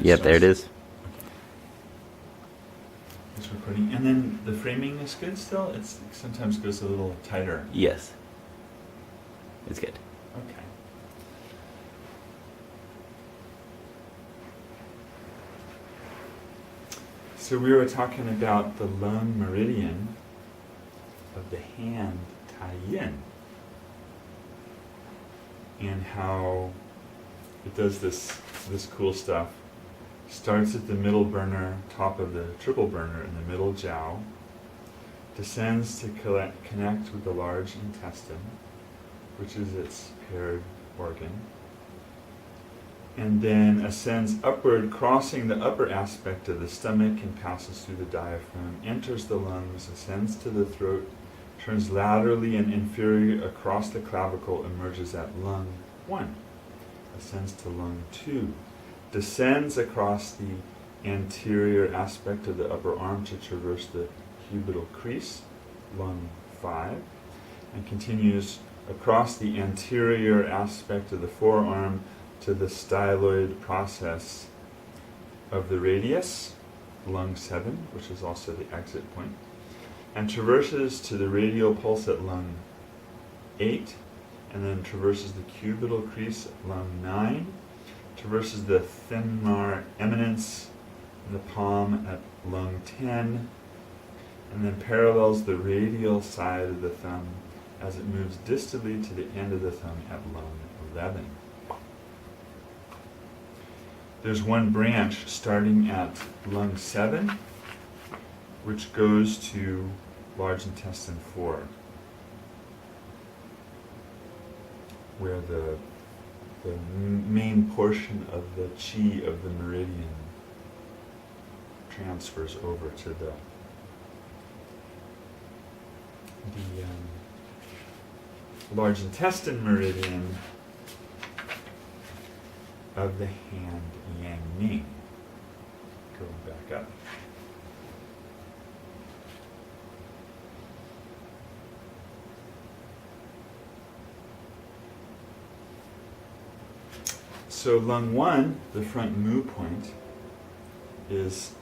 Yep, there it is. It's recording. And then the framing is good still? It sometimes goes a little tighter. Yes. It's good. Okay. So we were talking about the lung meridian of the hand Tai Yin, and how it does this cool stuff. Starts at the middle burner, top of the triple burner in the middle jiao, descends to connect with the large intestine, which is its paired organ, and then ascends upward, crossing the upper aspect of the stomach and passes through the diaphragm, enters the lungs, ascends to the throat, turns laterally and inferior across the clavicle, emerges at lung 1, ascends to lung 2, descends across the anterior aspect of the upper arm to traverse the cubital crease, lung 5, and continues across the anterior aspect of the forearm to the styloid process of the radius, lung 7, which is also the exit point, and traverses to the radial pulse at lung 8, and then traverses the cubital crease at lung 9, traverses the thenar eminence in the palm at lung 10, and then parallels the radial side of the thumb as it moves distally to the end of the thumb at lung 11. There's one branch starting at lung 7, which goes to large intestine 4, where the main portion of the chi of the meridian transfers over to the large intestine meridian of the hand Yang Ming. Going back up. So lung 1, the front mu point, is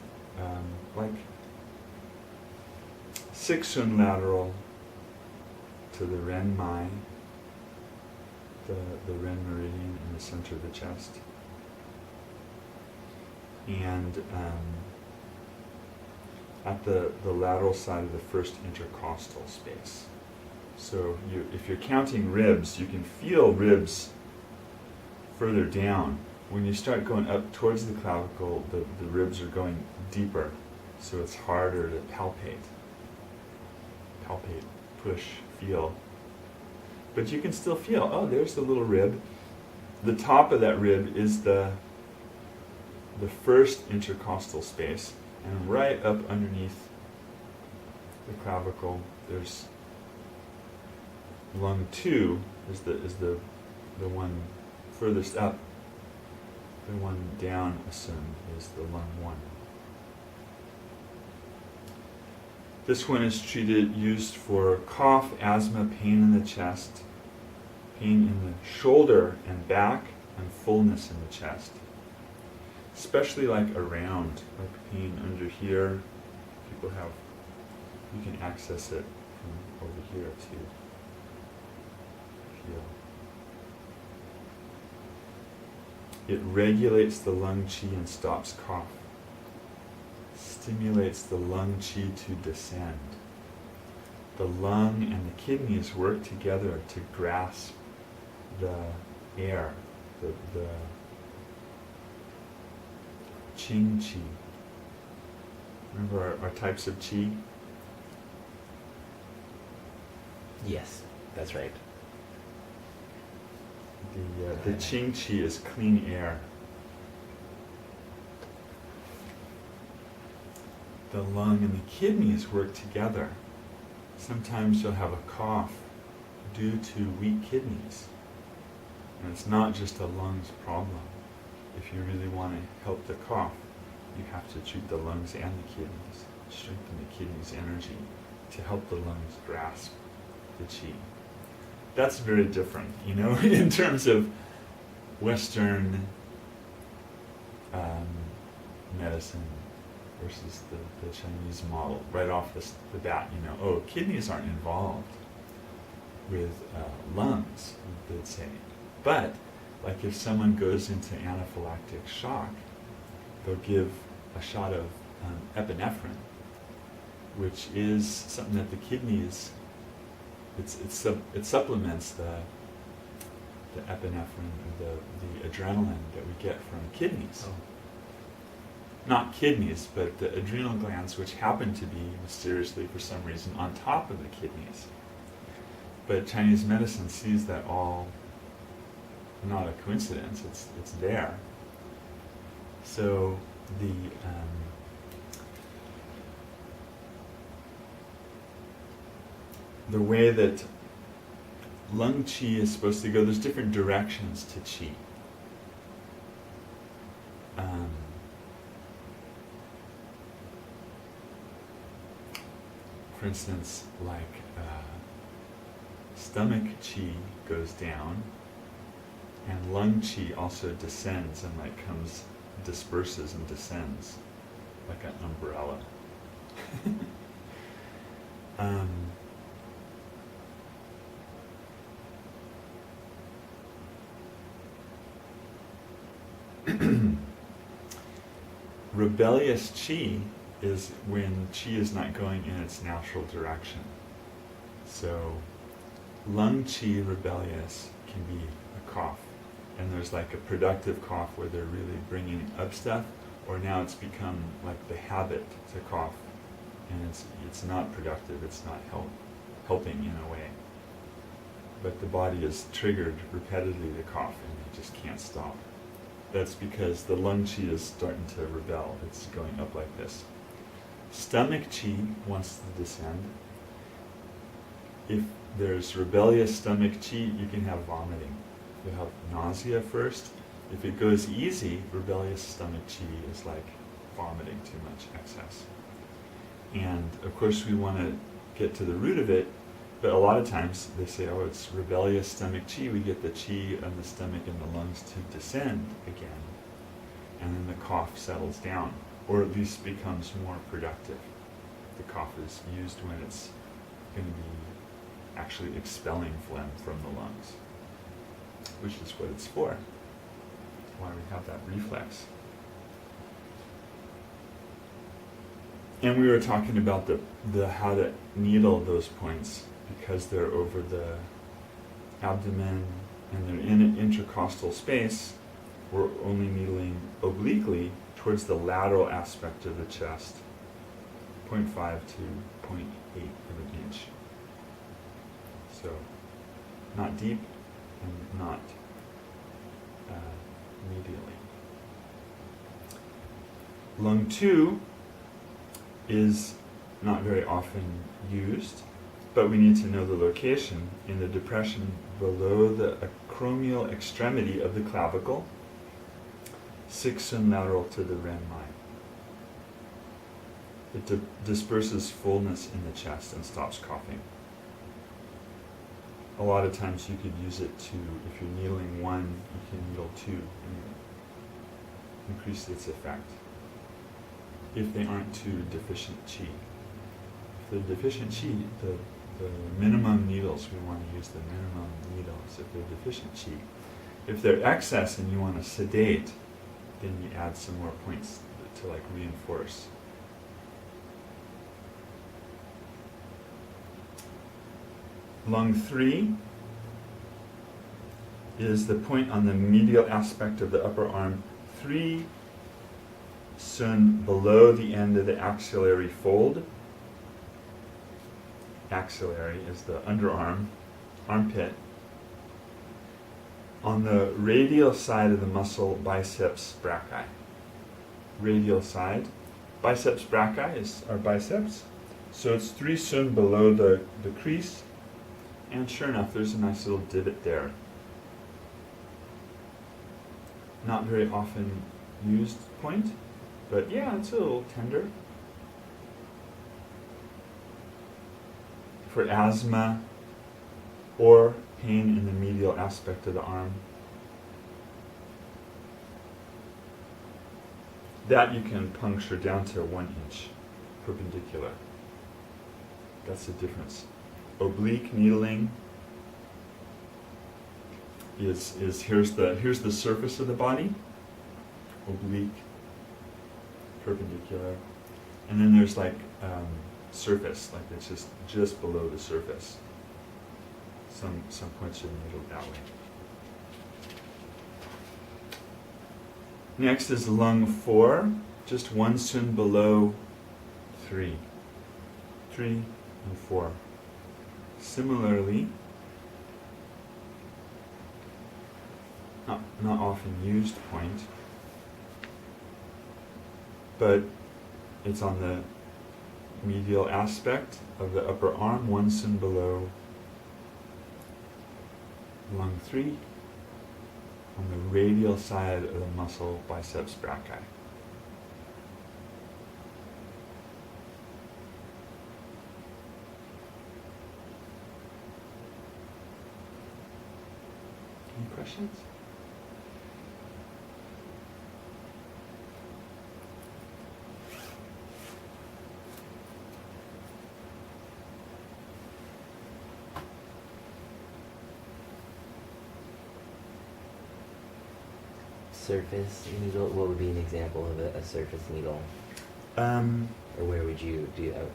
like 6 Shun lateral to the Ren Mai, the Ren meridian in the center of the chest. And at the lateral side of the first intercostal space. So if you're counting ribs, you can feel ribs further down. When you start going up towards the clavicle, the ribs are going deeper, so it's harder to palpate, push, feel. But you can still feel, oh, there's the little rib. The top of that rib is the first intercostal space, and right up underneath the clavicle, there's lung 2 is the one furthest up. The one down, assumed, is the lung 1. This one is used for cough, asthma, pain in the chest, pain in the shoulder and back, and fullness in the chest. Especially like around, like pain under here. People have, you can access it from over here too. Feel. It regulates the lung chi and stops cough. Stimulates the lung chi to descend. The lung and the kidneys work together to grasp the air, the Qing Chi. Remember our types of Chi? Yes, that's right. The Qing Chi is clean air. The lung and the kidneys work together. Sometimes you'll have a cough due to weak kidneys. And it's not just a lungs problem. If you really want to help the cough, you have to treat the lungs and the kidneys, strengthen the kidneys' energy to help the lungs grasp the chi. That's very different, in terms of Western medicine versus the Chinese model. Right off the bat, kidneys aren't involved with lungs, they'd say. But, like if someone goes into anaphylactic shock, they'll give a shot of epinephrine, which is something that the kidneys, it supplements the epinephrine, or the adrenaline that we get from kidneys. Oh. Not kidneys, but the adrenal glands, which happen to be mysteriously, for some reason, on top of the kidneys. But Chinese medicine sees that all not a coincidence, it's there. So the way that lung qi is supposed to go, there's different directions to qi. For instance, like stomach qi goes down, and lung qi also descends and disperses and descends like an umbrella. Rebellious chi is when chi is not going in its natural direction. So lung chi rebellious can be a cough, and there's like a productive cough where they're really bringing up stuff, or now it's become like the habit to cough, and it's not productive, it's not helping in a way. But the body is triggered repetitively to cough, and they just can't stop. That's because the lung qi is starting to rebel. It's going up like this. Stomach qi wants to descend. If there's rebellious stomach qi, you can have vomiting. You'll have nausea first. If it goes easy, rebellious stomach qi is like vomiting too much excess. And of course we want to get to the root of it, but a lot of times they say, oh, it's rebellious stomach qi. We get the qi of the stomach and the lungs to descend again, and then the cough settles down, or at least becomes more productive. The cough is used when it's going to be actually expelling phlegm from the lungs, which is what it's for. That's why we have that reflex. And we were talking about the how to needle those points, because they're over the abdomen and they're in an intercostal space. We're only needling obliquely towards the lateral aspect of the chest, 0.5 to 0.8 of an inch. So, not deep and not medially. Lung 2 is not very often used, but we need to know the location in the depression below the acromial extremity of the clavicle, 6 sun lateral to the ren mai. It disperses fullness in the chest and stops coughing. A lot of times you could use it to, if you're needling 1, you can needle 2 and increase its effect, if they aren't too deficient qi. If they're deficient qi, the minimum needles, we want to use the minimum needles if they're deficient qi. If they're excess and you want to sedate, then you add some more points to like reinforce. Lung 3 is the point on the medial aspect of the upper arm, 3 sun below the end of the axillary fold. Axillary is the underarm, armpit. On the radial side of the muscle biceps brachii. Radial side. Biceps brachii is our biceps. So it's 3 sun below the crease. And sure enough, there's a nice little divot there. Not very often used point, but yeah, it's a little tender. For asthma or pain in the medial aspect of the arm. That you can puncture down to 1 inch perpendicular. That's the difference. Oblique needling is here's the surface of the body, oblique, perpendicular, and then there's like surface, like it's just below the surface. Some points are needled that way. Next is lung 4, just 1 sun below 3. 3 and 4. Similarly, not often used point, but it's on the medial aspect of the upper arm, 1 sun below lung 3, on the radial side of the muscle biceps brachii. Any questions? Surface needle, what would be an example of a surface needle? Or where would you do that?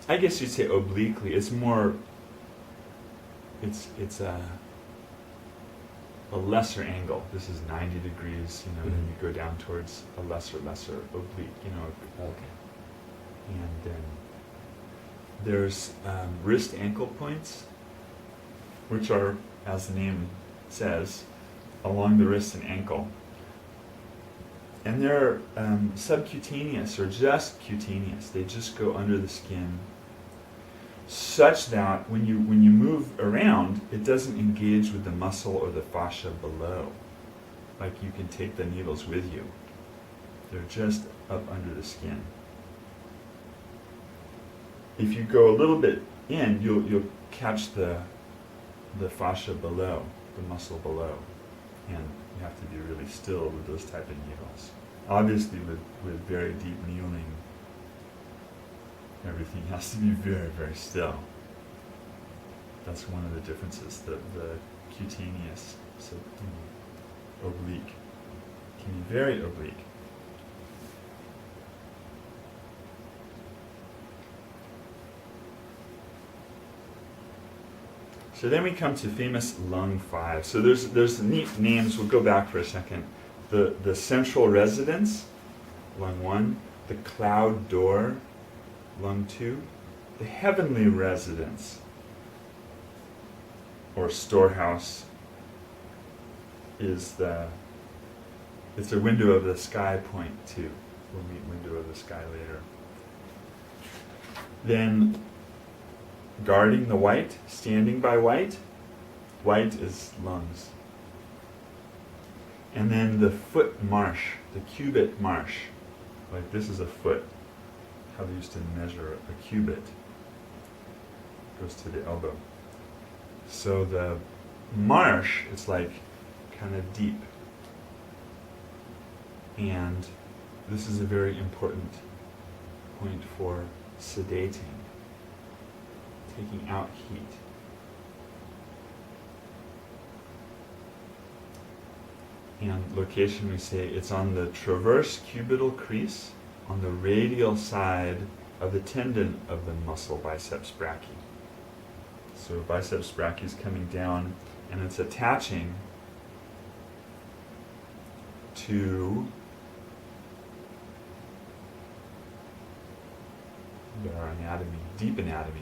I guess you'd say obliquely. It's more. It's a lesser angle. This is 90 degrees. Then you go down towards a lesser oblique. Okay. And then there's wrist ankle points, which are, as the name says, along the wrist and ankle. And they're subcutaneous or just cutaneous. They just go under the skin, such that when you move around, it doesn't engage with the muscle or the fascia below. Like you can take the needles with you. They're just up under the skin. If you go a little bit in, you'll catch the fascia below, the muscle below, and you have to be really still with those type of needles. Obviously, with very deep kneeling, everything has to be very, very still. That's one of the differences. The cutaneous, so oblique, can be very oblique. So then we come to famous lung 5. So there's neat names. We'll go back for a second. The central residence, lung 1. The cloud door, lung 2. The heavenly residence, or storehouse, it's a window of the sky point 2. We'll meet window of the sky later. Then guarding the white, standing by white. White is lungs. And then the foot marsh, the cubit marsh. Like this is a foot. How they used to measure a cubit. Goes to the elbow. So the marsh is like kind of deep. And this is a very important point for sedating. Taking out heat. And location, we say it's on the transverse cubital crease on the radial side of the tendon of the muscle biceps brachii. So biceps brachii is coming down and it's attaching to our anatomy, deep anatomy.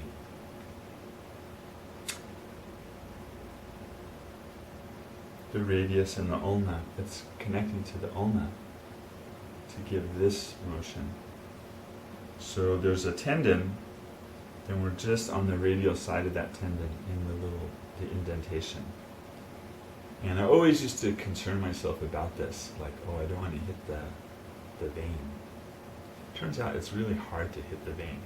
The radius and the ulna, it's connecting to the ulna to give this motion. So there's a tendon, and we're just on the radial side of that tendon in the indentation. And I always used to concern myself about this, like, I don't want to hit the vein. Turns out it's really hard to hit the vein.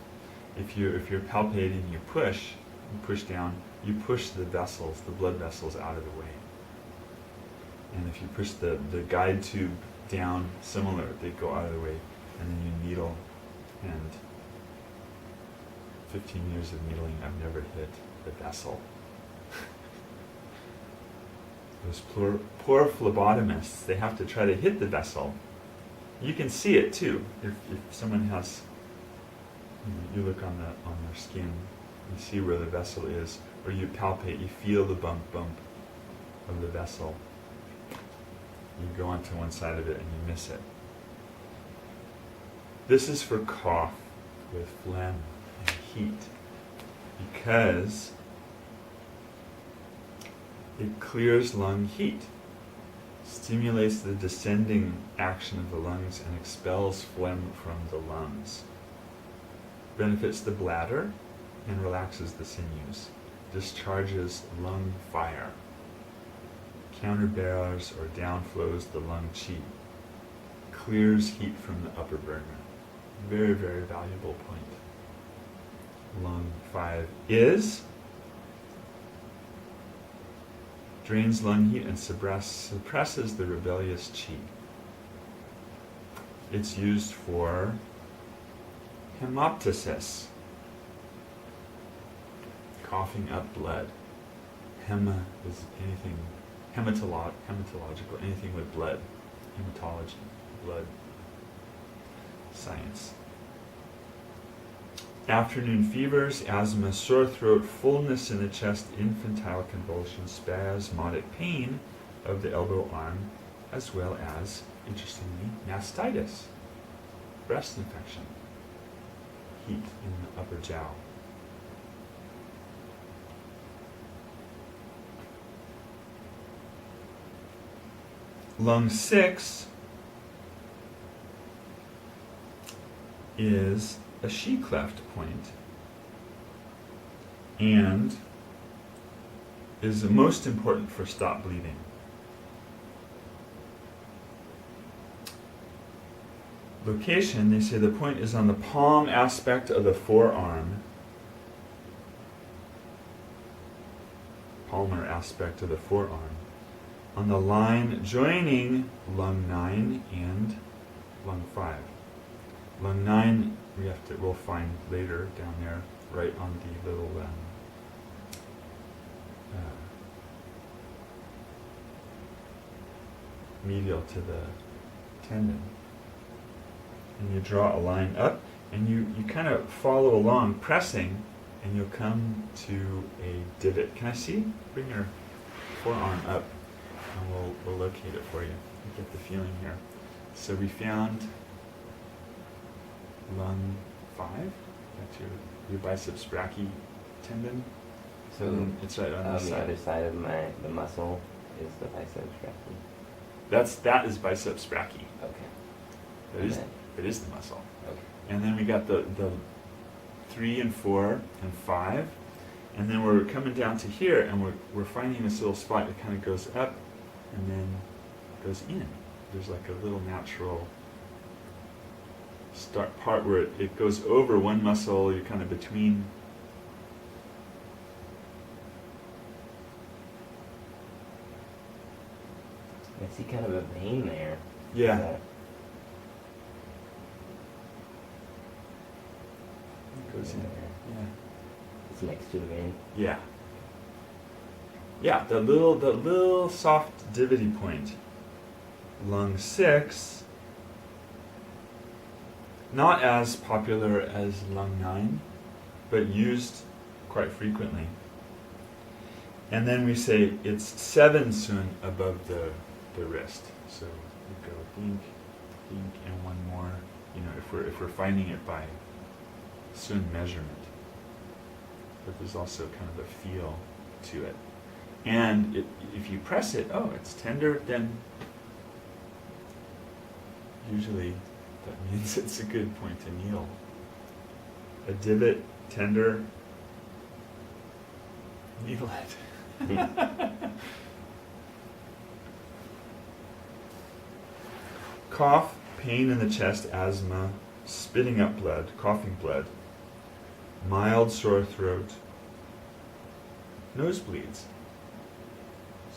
If you're palpating, you push down, you push the vessels, the blood vessels out of the way. And if you push the guide tube down, similar, they go out of the way, and then you needle. And 15 years of needling, I've never hit the vessel. Those poor phlebotomists, they have to try to hit the vessel. You can see it too. If someone has, you look on their skin, you see where the vessel is, or you palpate, you feel the bump of the vessel. You go onto one side of it and you miss it. This is for cough with phlegm and heat, because it clears lung heat, stimulates the descending action of the lungs, and expels phlegm from the lungs. Benefits the bladder and relaxes the sinews. Discharges lung fire. Counterbarrels or downflows the lung chi. Clears heat from the upper burner. Very, very valuable point. Lung 5 is drains lung heat and suppresses the rebellious chi. It's used for hemoptysis, coughing up blood. Hema is anything hematological, anything with blood. Hematology, blood science. Afternoon fevers, asthma, sore throat, fullness in the chest, infantile convulsions, spasmodic pain of the elbow arm, as well as, interestingly, mastitis, breast infection, heat in the upper jowl. Lung 6 is a Chi cleft point and is the most important for stop bleeding. Location, they say the point is on the palm aspect of the forearm, palmar aspect of the forearm, on the line joining lung 9 and lung 5. Lung 9 we'll find later down there, right on the little medial to the tendon. And you draw a line up, and you kind of follow along, pressing, and you'll come to a divot. Can I see? Bring your forearm up, and we'll locate it for you. You get the feeling here. So we found lung 5. That's your biceps brachii tendon. So it's right on the other side of the muscle is the biceps brachii. That is biceps brachii. Okay. It is the muscle. Okay. And then we got the 3 and 4 and 5, and then we're coming down to here, and we're finding this little spot that kind of goes up and then goes in. There's like a little natural start part where it goes over one muscle. You're kind of between. I see kind of a vein there. Yeah. It goes in there. Yeah. It's next to the vein. Yeah. Yeah, the little soft divotty point. Lung 6, not as popular as lung 9, but used quite frequently. And then we say it's 7 sun above the wrist. So we go dink, dink, and one more. You know, if we're finding it by sun measurement. But there's also kind of a feel to it. And if you press it, it's tender, then usually that means it's a good point to kneel. A divot, tender, kneel it. Cough, pain in the chest, asthma, spitting up blood, coughing blood, mild sore throat, nosebleeds.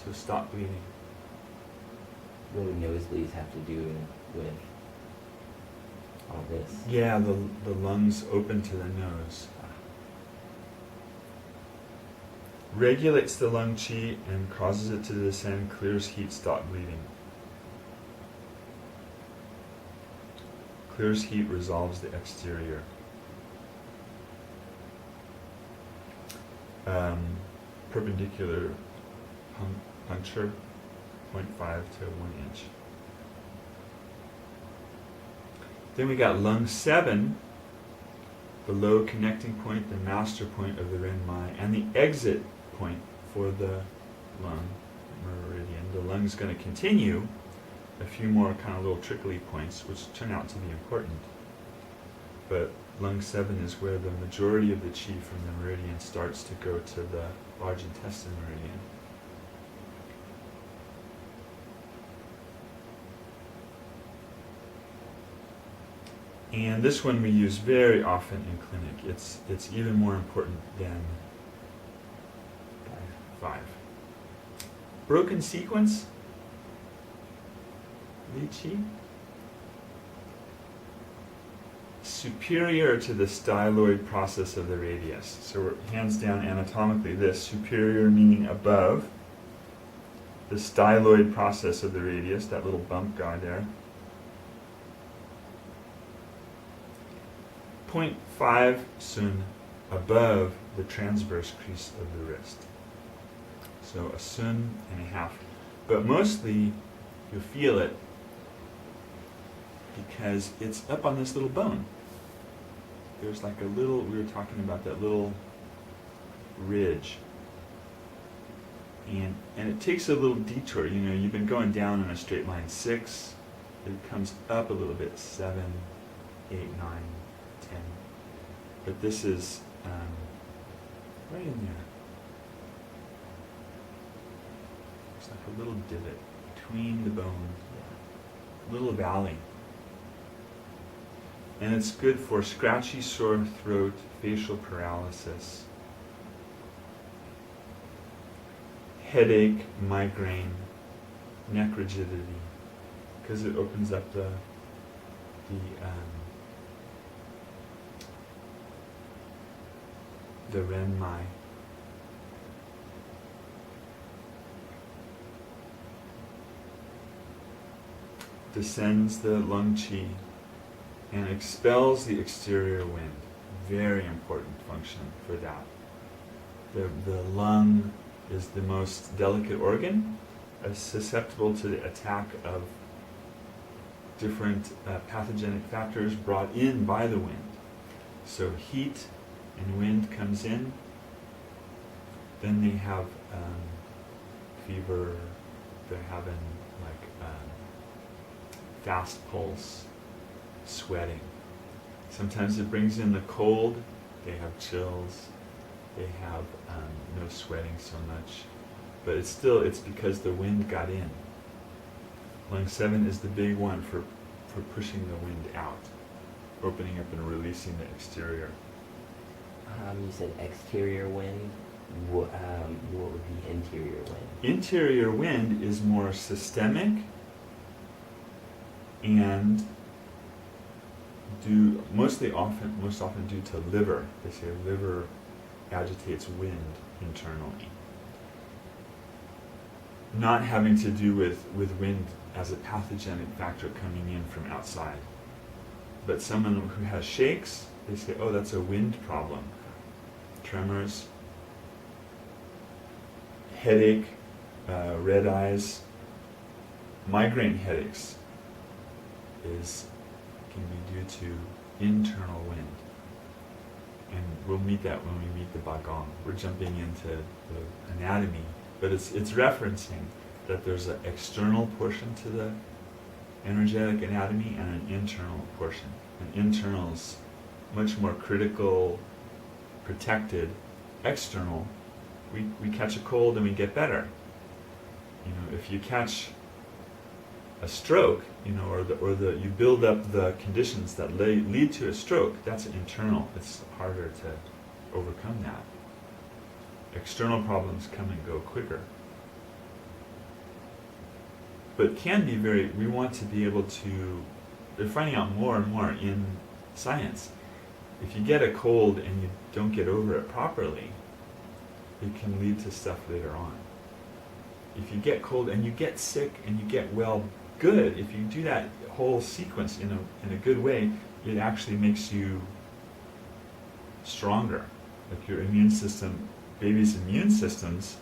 So stop bleeding. What would nosebleeds have to do with all this? Yeah, the lungs open to the nose. Regulates the lung qi and causes it to descend, clears heat, stop bleeding. Clears heat, resolves the exterior. Perpendicular puncture, 0.5 to 1 inch. Then we got lung 7, the low connecting point, the master point of the Ren Mai, and the exit point for the lung meridian. The lung's going to continue a few more kind of little trickly points, which turn out to be important. But lung 7 is where the majority of the qi from the meridian starts to go to the large intestine meridian. And this one we use very often in clinic. It's even more important than 5. Broken sequence, Li Qi. Superior to the styloid process of the radius. So we're hands down anatomically this. Superior meaning above the styloid process of the radius, that little bump guy there. 0.5 sun above the transverse crease of the wrist. So a sun and a half. But mostly you feel it because it's up on this little bone. There's like a little, we were talking about that little ridge. And it takes a little detour. You know, you've been going down in a straight line 6. It comes up a little bit, 7, 8, 9, 10. But this is right in there. It's like a little divot between the bones, little valley. And it's good for scratchy, sore throat, facial paralysis, headache, migraine, neck rigidity, because it opens up the Ren Mai. Descends the lung qi and expels the exterior wind. Very important function for that. The lung is the most delicate organ, susceptible to the attack of different pathogenic factors brought in by the wind. So heat and wind comes in, then they have fever, they're having like fast pulse, sweating. Sometimes it brings in the cold, they have chills, they have no sweating so much, but it's because the wind got in. Lung 7 is the big one for pushing the wind out, opening up and releasing the exterior. You said exterior wind. What would be interior wind? Interior wind is more systemic and most often due to liver. They say liver agitates wind internally. Not having to do with wind as a pathogenic factor coming in from outside. But someone who has shakes, they say, oh, that's a wind problem. Tremors, headache, red eyes, migraine headaches can be due to internal wind. And we'll meet that when we meet the Bagong. We're jumping into the anatomy, but it's referencing that there's an external portion to the energetic anatomy and an internal portion. And internal is much more critical, protected. External, we catch a cold and we get better. You know, if you catch a stroke, you know, or you build up the conditions that lead to a stroke, that's internal. It's harder to overcome that. External problems come and go quicker. but can be very, we want to be able to, they're finding out more and more in science. If you get a cold and you don't get over it properly, it can lead to stuff later on. If you get cold and you get sick and you get well good, if you do that whole sequence in a good way, it actually makes you stronger. Like your immune system, babies' immune systems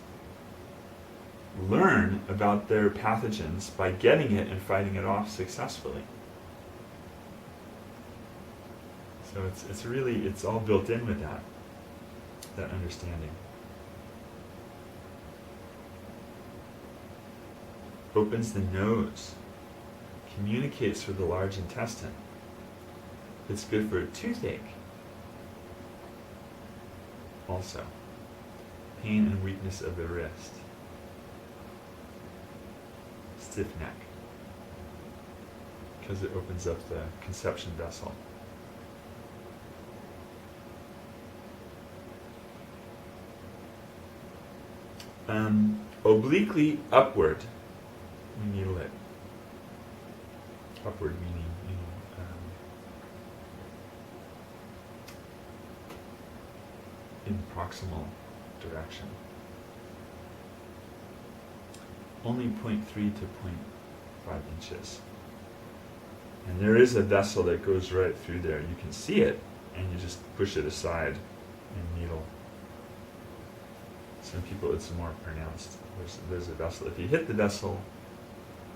learn about their pathogens by getting it and fighting it off successfully. So it's really, it's all built in with that understanding. Opens the nose, communicates with the large intestine. It's good for a toothache. Also, pain and weakness of the wrist. Stiff neck, because it opens up the conception vessel. Obliquely upward, we needle it. Upward meaning, in proximal direction. Only 0.3 to 0.5 inches. And there is a vessel that goes right through there. You can see it, and you just push it aside and needle. Some people, it's more pronounced. There's a vessel. If you hit the vessel,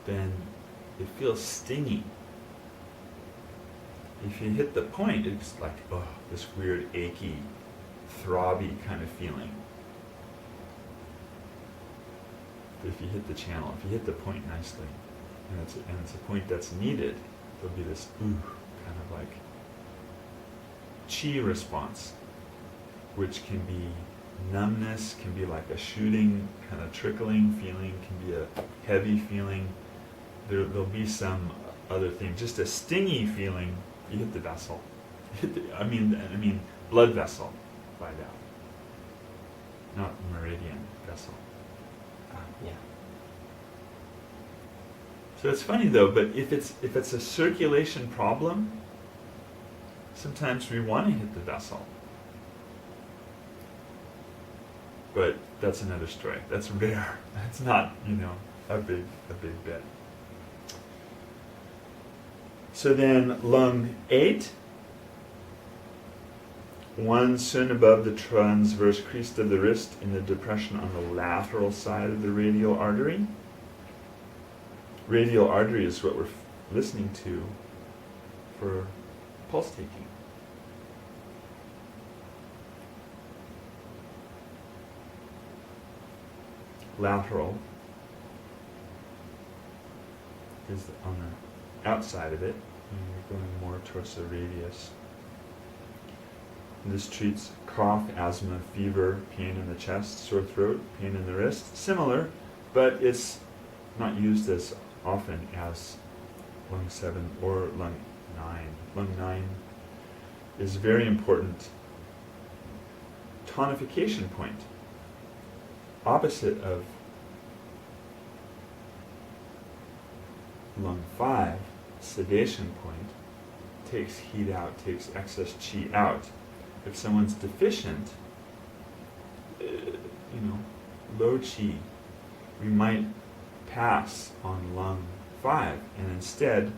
then it feels stingy. If you hit the point, it's like, oh, this weird, achy, throbby kind of feeling. But if you hit the channel, if you hit the point nicely, and it's a point that's needed, there'll be this kind of like chi response, which can be numbness, can be like a shooting, kind of trickling feeling, can be a heavy feeling. There'll be some other thing, just a stingy feeling. You hit the vessel. I mean, blood vessel, by that, not meridian vessel. Yeah. So it's funny though, but if it's a circulation problem, sometimes we want to hit the vessel. But that's another story. That's rare. That's not, a big bit. So then lung 8, 1 sun above the transverse crease of the wrist in the depression on the lateral side of the radial artery. Radial artery is what we're listening to for pulse taking. Lateral is on the outside of it, and you're going more towards the radius. And this treats cough, asthma, fever, pain in the chest, sore throat, pain in the wrist. Similar, but it's not used as often as lung 7 or lung 9. Lung 9 is a very important tonification point. Opposite of lung 5, sedation point, takes heat out, takes excess chi out. If someone's deficient, low chi, we might pass on lung 5 and instead